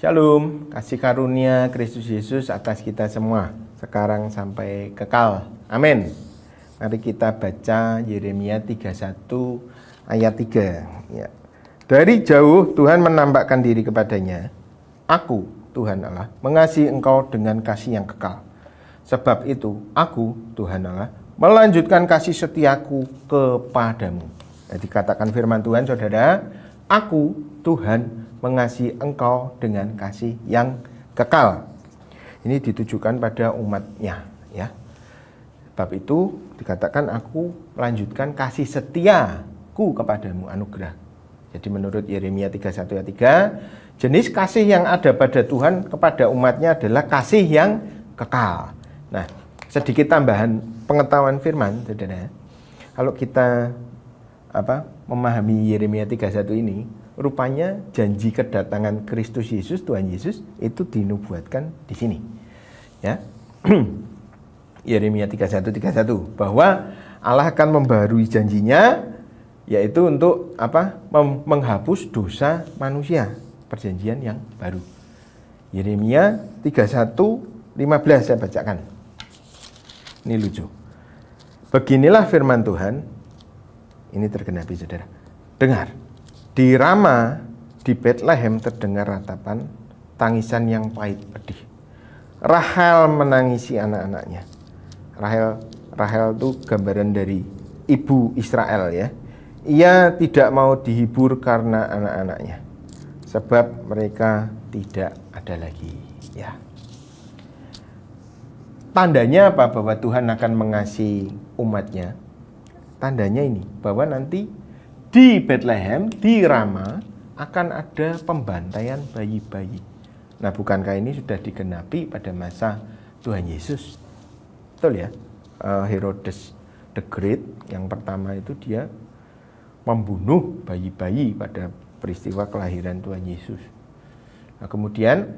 Shalom, kasih karunia Kristus Yesus atas kita semua, sekarang sampai kekal. Amin. Mari kita baca Yeremia 31 ayat 3. Ya. Dari jauh Tuhan menampakkan diri kepadanya. Aku, Tuhan Allah, mengasihi engkau dengan kasih yang kekal. Sebab itu, aku, Tuhan Allah, melanjutkan kasih setiaku kepadamu. Jadi katakan firman Tuhan, saudara, aku, Tuhan, mengasihi engkau dengan kasih yang kekal. Ini ditujukan pada umatnya, ya. Sebab itu dikatakan aku melanjutkan kasih setiaku kepadamu, anugerah. Jadi menurut Yeremia 31 ayat 3, jenis kasih yang ada pada Tuhan kepada umatnya adalah kasih yang kekal. Nah, sedikit tambahan pengetahuan firman, saudara. Kalau kita memahami Yeremia 31 ini, rupanya janji kedatangan Kristus Yesus, Tuhan Yesus, itu dinubuatkan di sini. Ya. Yeremia 31 bahwa Allah akan membarui janjinya, yaitu untuk menghapus dosa manusia, perjanjian yang baru. Yeremia 31:15 saya bacakan. Ini lucu. Beginilah firman Tuhan, ini tergenapi saudara. Dengar. Di Rama, di Bethlehem terdengar ratapan tangisan yang pahit pedih. Rahel menangisi anak-anaknya. Rahel itu gambaran dari ibu Israel, ya. Ia tidak mau dihibur karena anak-anaknya, sebab mereka tidak ada lagi. Ya. Tandanya apa bahwa Tuhan akan mengasihi umatnya? Tandanya ini, bahwa nanti di Bethlehem, di Rama, akan ada pembantaian bayi-bayi. Nah, bukankah ini sudah digenapi pada masa Tuhan Yesus? Betul ya? Herodes the Great yang pertama itu dia membunuh bayi-bayi pada peristiwa kelahiran Tuhan Yesus. Nah, kemudian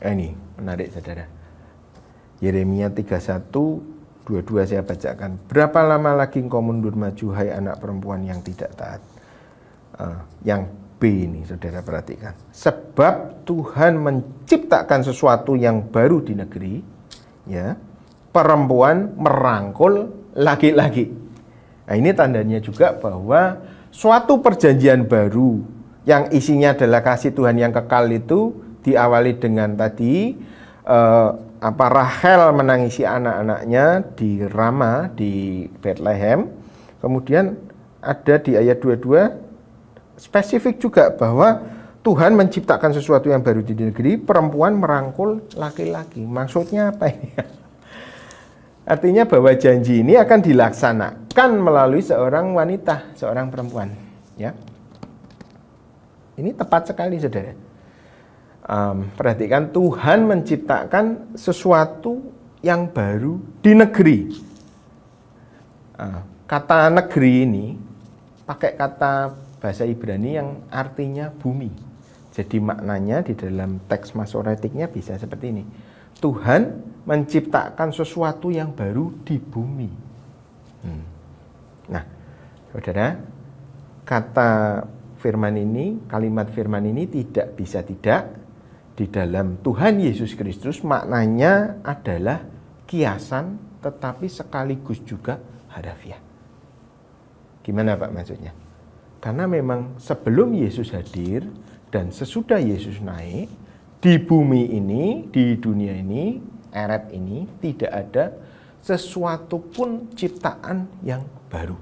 ini menarik saudara. Yeremia 31:22 saya bacakan. Berapa lama lagi engkau mundur maju, hai anak perempuan yang tidak taat? Yang B ini saudara perhatikan. Sebab Tuhan menciptakan sesuatu yang baru di negeri, ya. Perempuan merangkul laki-laki. Nah, ini tandanya juga bahwa suatu perjanjian baru yang isinya adalah kasih Tuhan yang kekal itu diawali dengan tadi Rahel menangisi anak-anaknya di Rama, di Bethlehem. Kemudian ada di ayat 22 spesifik juga bahwa Tuhan menciptakan sesuatu yang baru di negeri, perempuan merangkul laki-laki. Maksudnya apa ini? Artinya bahwa janji ini akan dilaksanakan melalui seorang wanita, seorang perempuan. Ya, ini tepat sekali saudara. Perhatikan, Tuhan menciptakan sesuatu yang baru di negeri. Kata negeri ini pakai kata bahasa Ibrani yang artinya bumi. Jadi maknanya di dalam teks masoretiknya bisa seperti ini. Tuhan menciptakan sesuatu yang baru di bumi. Nah, saudara, kata firman ini, kalimat firman ini tidak bisa tidak di dalam Tuhan Yesus Kristus, maknanya adalah kiasan tetapi sekaligus juga harafiah. Gimana Pak maksudnya? Karena memang sebelum Yesus hadir dan sesudah Yesus naik, di bumi ini, di dunia ini, eret ini, tidak ada sesuatu pun ciptaan yang baru.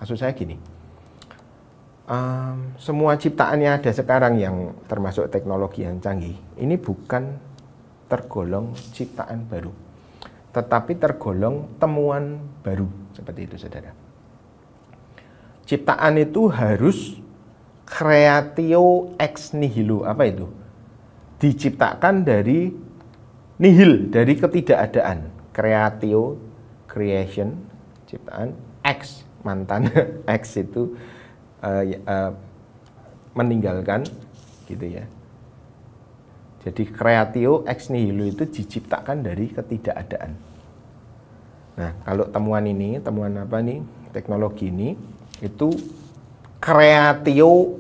Maksud saya gini, semua ciptaan yang ada sekarang yang termasuk teknologi yang canggih, ini bukan tergolong ciptaan baru, tetapi tergolong temuan baru, seperti itu saudara. Ciptaan itu harus creatio ex nihilo. Apa itu? Diciptakan dari nihil, dari ketidakadaan. Creatio, creation, ciptaan. Ex, mantan. Ex itu meninggalkan, gitu ya. Jadi creatio ex nihilo itu diciptakan dari ketidakadaan. Nah, kalau temuan ini, temuan apa nih? Teknologi ini itu creatio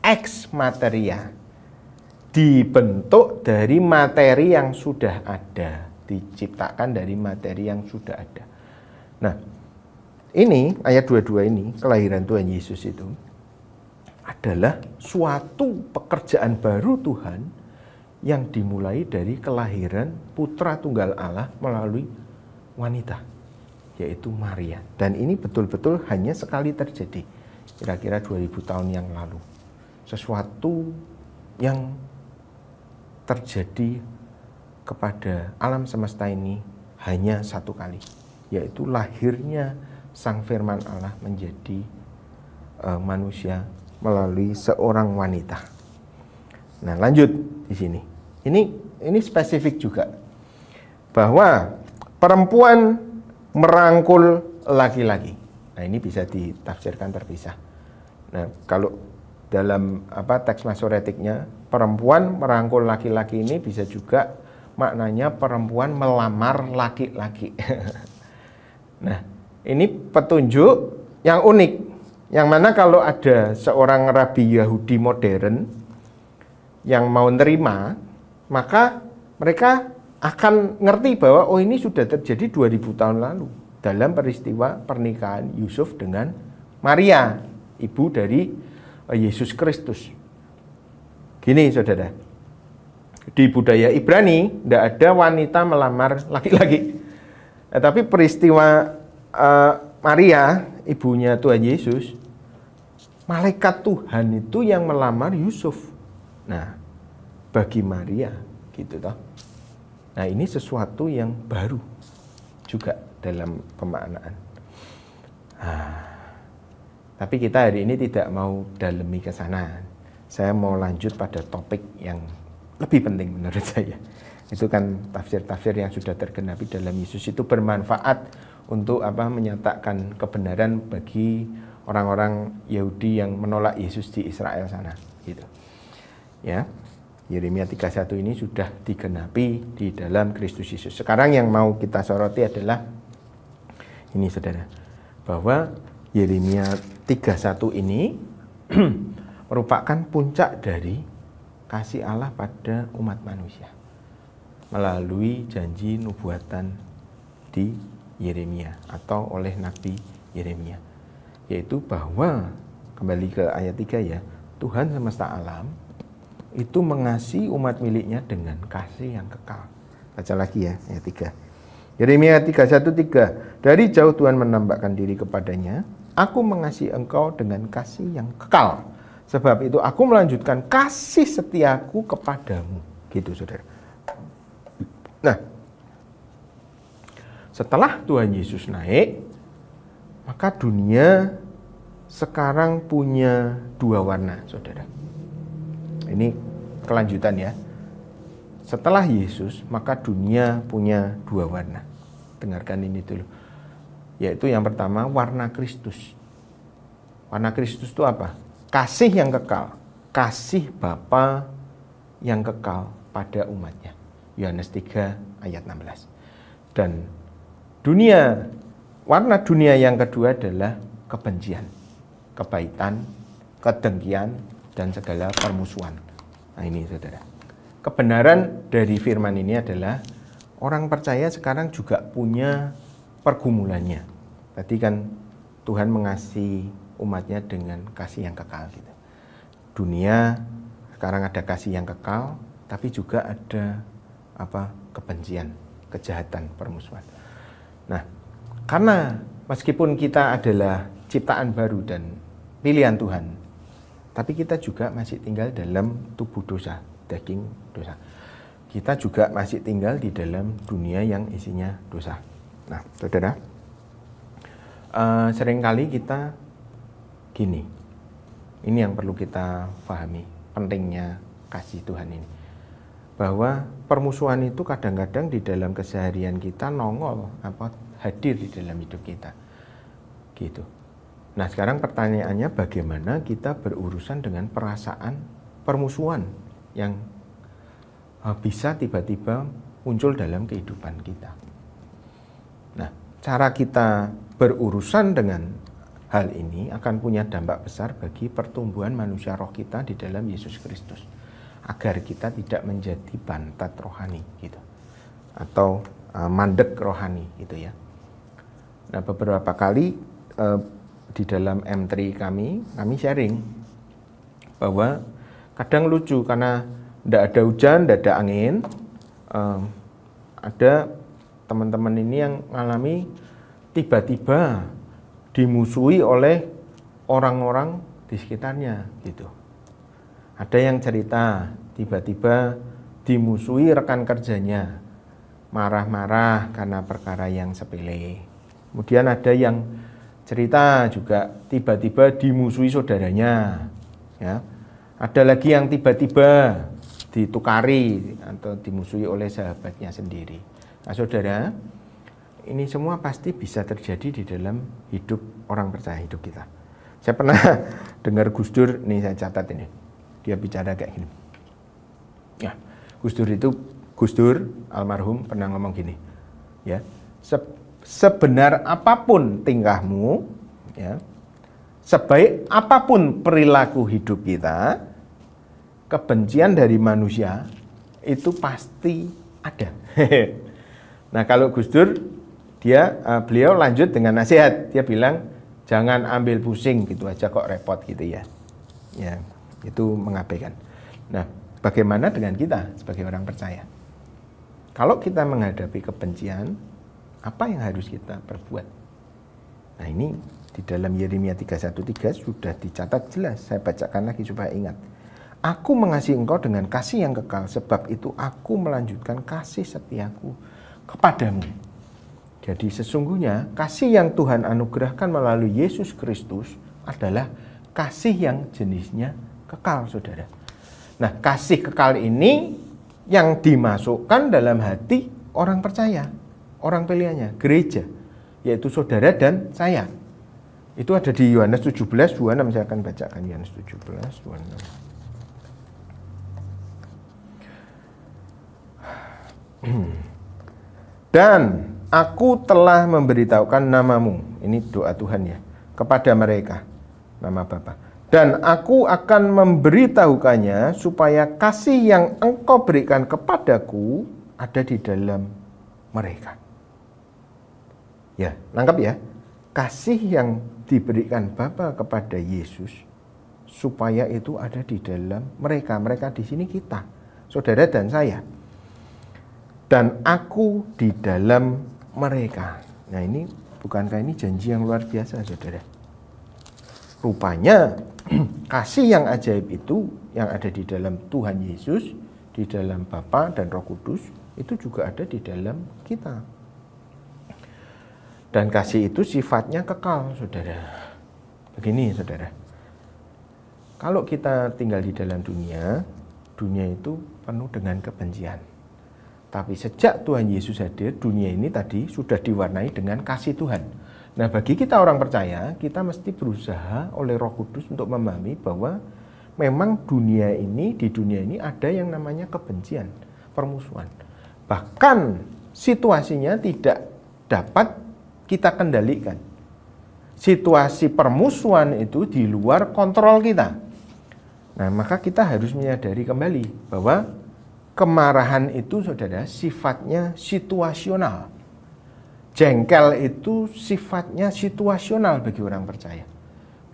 ex materia, dibentuk dari materi yang sudah ada, diciptakan dari materi yang sudah ada. Nah, ini ayat 22 ini, kelahiran Tuhan Yesus itu adalah suatu pekerjaan baru Tuhan yang dimulai dari kelahiran Putra Tunggal Allah melalui wanita, yaitu Maria. Dan ini betul-betul hanya sekali terjadi, kira-kira 2000 tahun yang lalu. Sesuatu yang terjadi kepada alam semesta ini hanya satu kali, yaitu lahirnya Sang Firman Allah menjadi manusia melalui seorang wanita. Nah, lanjut di sini. Ini spesifik juga bahwa perempuan merangkul laki-laki. Nah, ini bisa ditafsirkan terpisah. Nah, kalau dalam teks masoretiknya, perempuan merangkul laki-laki ini bisa juga maknanya perempuan melamar laki-laki. Nah, ini petunjuk yang unik. Yang mana kalau ada seorang rabi Yahudi modern yang mau nerima, maka mereka akan ngerti bahwa oh ini sudah terjadi 2000 tahun lalu dalam peristiwa pernikahan Yusuf dengan Maria, ibu dari Yesus Kristus. Gini saudara, di budaya Ibrani tidak ada wanita melamar laki-laki. Tapi peristiwa Maria, ibunya Tuhan Yesus, malaikat Tuhan itu yang melamar Yusuf. Nah, bagi Maria gitu toh. Nah, ini sesuatu yang baru juga dalam pemaknaan. Tapi kita hari ini tidak mau dalemi ke sana. Saya mau lanjut pada topik yang lebih penting menurut saya. Itu kan tafsir-tafsir yang sudah tergenapi dalam Yesus itu bermanfaat untuk menyatakan kebenaran bagi orang-orang Yahudi yang menolak Yesus di Israel sana, gitu. Ya, Yeremia 31 ini sudah digenapi di dalam Kristus Yesus. Sekarang yang mau kita soroti adalah ini saudara, bahwa Yeremia 31 ini merupakan puncak dari kasih Allah pada umat manusia melalui janji nubuatan di Yeremia atau oleh Nabi Yeremia, yaitu bahwa kembali ke ayat 3 ya, Tuhan semesta alam itu mengasihi umat miliknya dengan kasih yang kekal. Baca lagi ya ayat 3. Yeremia 31:3. Dari jauh Tuhan menampakkan diri kepadanya, aku mengasihi engkau dengan kasih yang kekal. Sebab itu aku melanjutkan kasih setiaku kepadamu. Gitu saudara. Nah, setelah Tuhan Yesus naik, maka dunia sekarang punya dua warna, saudara. Ini kelanjutan ya. Setelah Yesus, maka dunia punya dua warna. Dengarkan ini dulu. Yaitu yang pertama, warna Kristus. Warna Kristus itu apa? Kasih yang kekal. Kasih Bapa yang kekal pada umatnya. Yohanes 3 ayat 16. Dan warna dunia yang kedua adalah kebencian, kepahitan, kedengkian, dan segala permusuhan. Nah ini saudara, kebenaran dari firman ini adalah orang percaya sekarang juga punya pergumulannya. Tadi kan Tuhan mengasihi umatnya dengan kasih yang kekal gitu. Dunia sekarang ada kasih yang kekal, tapi juga ada kebencian, kejahatan, permusuhan. Nah, karena meskipun kita adalah ciptaan baru dan pilihan Tuhan, tapi kita juga masih tinggal dalam tubuh dosa, daging dosa. Kita juga masih tinggal di dalam dunia yang isinya dosa. Nah, saudara, seringkali kita gini, ini yang perlu kita pahami, pentingnya kasih Tuhan ini. Bahwa permusuhan itu kadang-kadang di dalam keseharian kita nongol, hadir di dalam hidup kita. Gitu. Nah, sekarang pertanyaannya bagaimana kita berurusan dengan perasaan permusuhan yang bisa tiba-tiba muncul dalam kehidupan kita. Nah, cara kita berurusan dengan hal ini akan punya dampak besar bagi pertumbuhan manusia roh kita di dalam Yesus Kristus, agar kita tidak menjadi bantat rohani gitu, atau mandek rohani gitu ya. Nah, beberapa kali di dalam M3 kami sharing bahwa kadang lucu karena tidak ada hujan, tidak ada angin, ada teman-teman ini yang mengalami tiba-tiba dimusuhi oleh orang-orang di sekitarnya gitu. Ada yang cerita tiba-tiba dimusuhi rekan kerjanya, marah-marah karena perkara yang sepele. Kemudian ada yang cerita juga tiba-tiba dimusuhi saudaranya, ya. Ada lagi yang tiba-tiba ditukari atau dimusuhi oleh sahabatnya sendiri. Nah, saudara, ini semua pasti bisa terjadi di dalam hidup orang percaya, hidup kita. Saya pernah dengar Gus Dur, nih saya catat ini. Dia bicara kayak gini. Ya, Gus Dur almarhum pernah ngomong gini. Ya, sebenar apapun tingkahmu, ya, sebaik apapun perilaku hidup kita, kebencian dari manusia itu pasti ada. Nah, kalau Gus Dur, beliau lanjut dengan nasihat. Dia bilang, jangan ambil pusing gitu aja kok repot gitu ya. Ya, itu mengabaikan. Nah, bagaimana dengan kita sebagai orang percaya? Kalau kita menghadapi kebencian, apa yang harus kita perbuat? Nah, ini di dalam Yeremia 31:3 sudah dicatat jelas. Saya bacakan lagi supaya ingat. Aku mengasihi engkau dengan kasih yang kekal, sebab itu aku melanjutkan kasih setiaku kepadamu. Jadi sesungguhnya kasih yang Tuhan anugerahkan melalui Yesus Kristus adalah kasih yang jenisnya kekal, saudara. Nah, kasih kekal ini yang dimasukkan dalam hati orang percaya, orang pilihannya, gereja, yaitu saudara dan saya. Itu ada di Yohanes 17:26, saya akan bacakan Yohanes 17:26. Dan aku telah memberitahukan namamu, ini doa Tuhan ya, kepada mereka, nama Bapa. Dan aku akan memberitahukannya supaya kasih yang engkau berikan kepadaku ada di dalam mereka. Ya, nangkep ya. Kasih yang diberikan Bapa kepada Yesus supaya itu ada di dalam mereka. Mereka di sini kita, saudara dan saya. Dan aku di dalam mereka. Nah, ini bukankah ini janji yang luar biasa, saudara? Rupanya kasih yang ajaib itu yang ada di dalam Tuhan Yesus, di dalam Bapa dan Roh Kudus, itu juga ada di dalam kita. Dan kasih itu sifatnya kekal, saudara. Begini, saudara. Kalau kita tinggal di dalam dunia, dunia itu penuh dengan kebencian. Tapi sejak Tuhan Yesus hadir, dunia ini tadi sudah diwarnai dengan kasih Tuhan. Nah, bagi kita orang percaya, kita mesti berusaha oleh Roh Kudus untuk memahami bahwa memang di dunia ini ada yang namanya kebencian, permusuhan. Bahkan situasinya tidak dapat kita kendalikan. Situasi permusuhan itu di luar kontrol kita. Nah, maka kita harus menyadari kembali bahwa kemarahan itu, saudara, sifatnya situasional. Jengkel itu sifatnya situasional bagi orang percaya.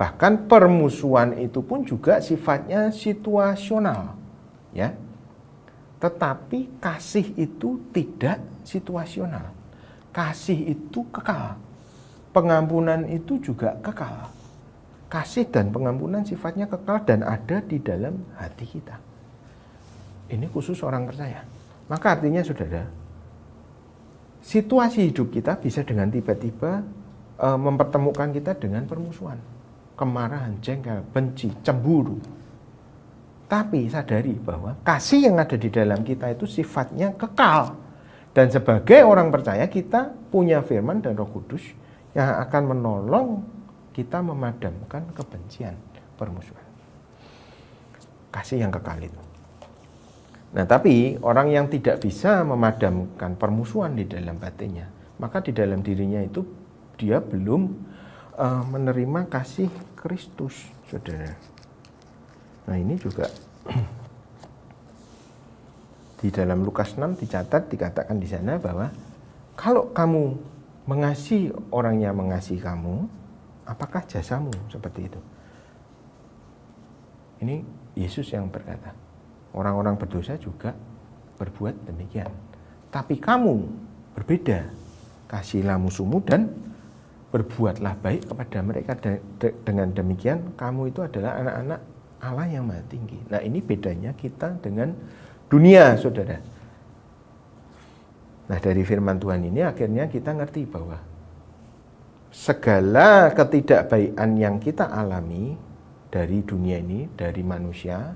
Bahkan permusuhan itu pun juga sifatnya situasional, ya. Tetapi kasih itu tidak situasional. Kasih itu kekal. Pengampunan itu juga kekal. Kasih dan pengampunan sifatnya kekal dan ada di dalam hati kita. Ini khusus orang percaya. Maka artinya, saudara, situasi hidup kita bisa dengan tiba-tiba mempertemukan kita dengan permusuhan, kemarahan, jengkel, benci, cemburu. Tapi sadari bahwa kasih yang ada di dalam kita itu sifatnya kekal. Dan sebagai orang percaya kita punya firman dan Roh Kudus yang akan menolong kita memadamkan kebencian, permusuhan. Kasih yang kekal itu. Nah, tapi orang yang tidak bisa memadamkan permusuhan di dalam batinnya, maka di dalam dirinya itu dia belum menerima kasih Kristus, saudara. Nah ini juga di dalam Lukas 6 dicatat, dikatakan di sana bahwa kalau kamu mengasihi orang yang mengasihi kamu, apakah jasamu? Seperti itu. Ini Yesus yang berkata. Orang-orang berdosa juga berbuat demikian. Tapi kamu berbeda. Kasihilah musuhmu dan berbuatlah baik kepada mereka. Dengan demikian kamu itu adalah anak-anak Allah yang Maha Tinggi. Nah ini bedanya kita dengan dunia, saudara. Nah dari firman Tuhan ini akhirnya kita ngerti bahwa segala ketidakbaikan yang kita alami dari dunia ini, dari manusia,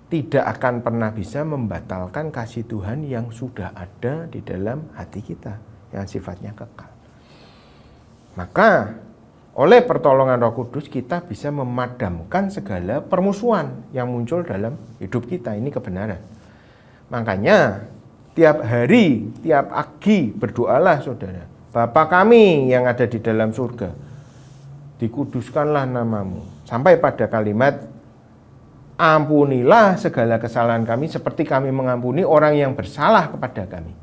tidak akan pernah bisa membatalkan kasih Tuhan yang sudah ada di dalam hati kita, yang sifatnya kekal. Maka oleh pertolongan Roh Kudus kita bisa memadamkan segala permusuhan yang muncul dalam hidup kita. Ini kebenaran. Makanya tiap hari, tiap pagi berdoalah, saudara. Bapa kami yang ada di dalam surga, dikuduskanlah namamu. Sampai pada kalimat, ampunilah segala kesalahan kami seperti kami mengampuni orang yang bersalah kepada kami.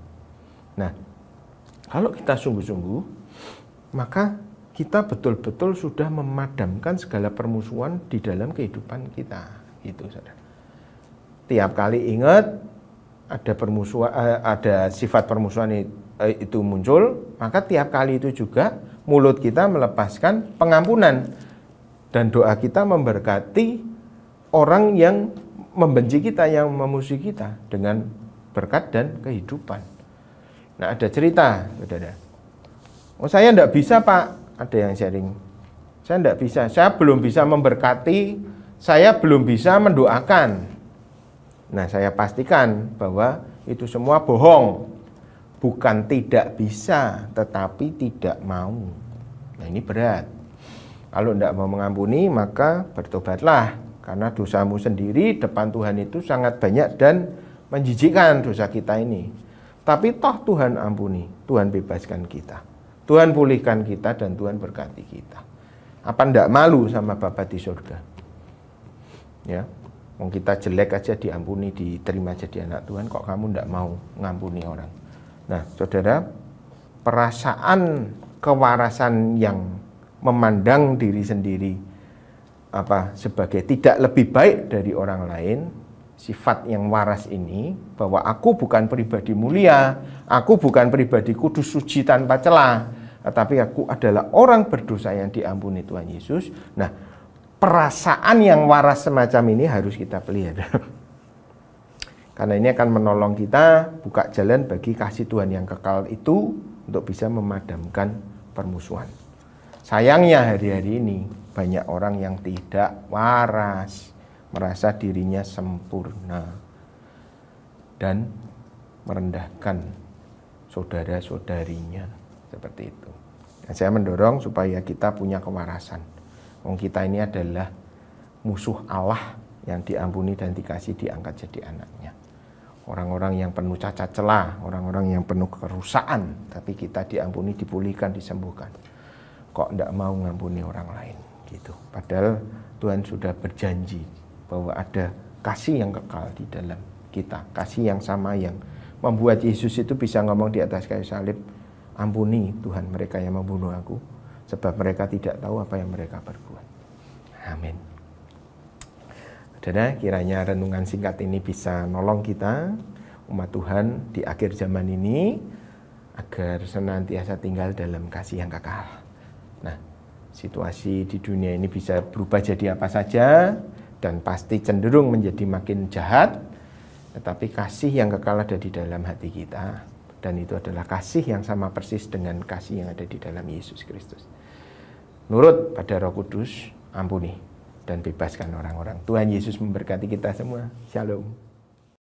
Nah, kalau kita sungguh-sungguh, maka kita betul-betul sudah memadamkan segala permusuhan di dalam kehidupan kita. Itu, saudara. Tiap kali ingat ada permusuhan, ada sifat permusuhan itu muncul, maka tiap kali itu juga mulut kita melepaskan pengampunan dan doa kita memberkati orang yang membenci kita, yang memusuhi kita dengan berkat dan kehidupan. Nah, ada cerita, saudara. Oh, saya tidak bisa, Pak. Ada yang sharing, saya tidak bisa, saya belum bisa memberkati, saya belum bisa mendoakan. Nah, saya pastikan bahwa itu semua bohong. Bukan tidak bisa, tetapi tidak mau. Nah, ini berat. Kalau tidak mau mengampuni, maka bertobatlah. Karena dosamu sendiri depan Tuhan itu sangat banyak dan menjijikkan dosa kita ini. Tapi toh Tuhan ampuni, Tuhan bebaskan kita. Tuhan pulihkan kita dan Tuhan berkati kita. Apa ndak malu sama Bapa di surga? Ya, mau kita jelek aja diampuni, diterima jadi anak Tuhan, kok kamu ndak mau ngampuni orang? Nah, saudara, perasaan kewarasan yang memandang diri sendiri sebagai tidak lebih baik dari orang lain, sifat yang waras ini, bahwa aku bukan pribadi mulia, aku bukan pribadi kudus suci tanpa celah, tetapi aku adalah orang berdosa yang diampuni Tuhan Yesus. Nah, perasaan yang waras semacam ini harus kita pelihara. Karena ini akan menolong kita buka jalan bagi kasih Tuhan yang kekal itu untuk bisa memadamkan permusuhan. Sayangnya hari-hari ini banyak orang yang tidak waras, merasa dirinya sempurna dan merendahkan saudara-saudarinya seperti itu. Nah, saya mendorong supaya kita punya kewarasan. Kita ini adalah musuh Allah yang diampuni dan dikasih, diangkat jadi anaknya. Orang-orang yang penuh cacat celah, orang-orang yang penuh kerusakan, tapi kita diampuni, dipulihkan, disembuhkan. Kok tidak mau ngampuni orang lain gitu. Padahal Tuhan sudah berjanji bahwa ada kasih yang kekal di dalam kita, kasih yang sama yang membuat Yesus itu bisa ngomong di atas kayu salib, ampuni Tuhan mereka yang membunuh aku, sebab mereka tidak tahu apa yang mereka perbuat. Amin. Saudara, kiranya renungan singkat ini bisa nolong kita, umat Tuhan di akhir zaman ini, agar senantiasa tinggal dalam kasih yang kekal. Nah, situasi di dunia ini bisa berubah jadi apa saja, dan pasti cenderung menjadi makin jahat, tetapi kasih yang kekal ada di dalam hati kita, dan itu adalah kasih yang sama persis dengan kasih yang ada di dalam Yesus Kristus. Nurut pada Roh Kudus, ampuni dan bebaskan orang-orang. Tuhan Yesus memberkati kita semua. Shalom.